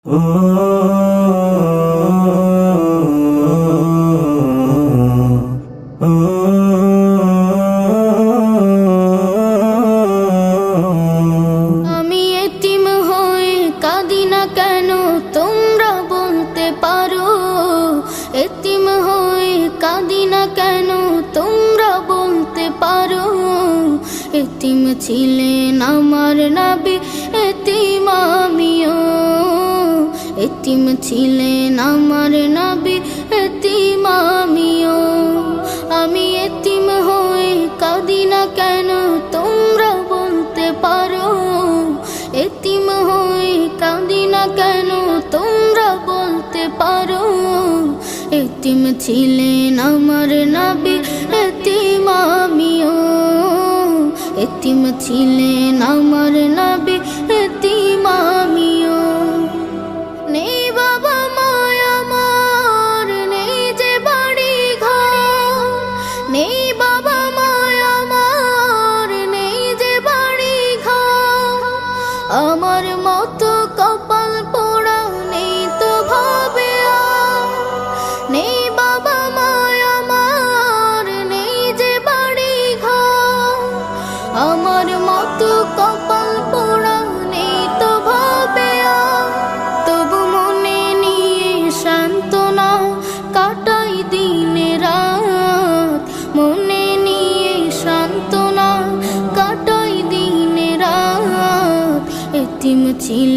আমি এতিম হয়ে কাঁদি না কেন তোমরা বলতে পারো, এতিম হয়ে কাঁদি না কেন তোমরা বলতে পারো। এতিম ছিলেন আমার নবী, এতিম আমিও। এতিম ছিলেন আমার নবী, এতিম আমিও। আমি এতিম হয়ে কাঁদি না কেন তোমরা বলতে পারো, এতিম হয়ে কাঁদি না কেন তোমরা বলতে পারো। এতিম ছিলেন আমার নবী, এতিম আমিও। এতিম ছিলেন আমার নবী, এতিম আমিও। নেই বাবা মায় আমার, নেই যে বাড়ি ঘর, নেই বাবা মায় আমার, নেই যে বাড়ি ঘর। আমার মতো কপাল পোড়া নেই তো ভাবে আর, নেই বাবা মায় আমার, নেই যে বাড়ি ঘর। আমার মতো কপাল পোড়া নেই তো ভাবে আর, তবু মনে নিয়ে সান্ত্বনা কাটাই দিন রাত। মনে নিয়ে সান্ত্বনা কাটাই দিন রাত। এতিম ছিলে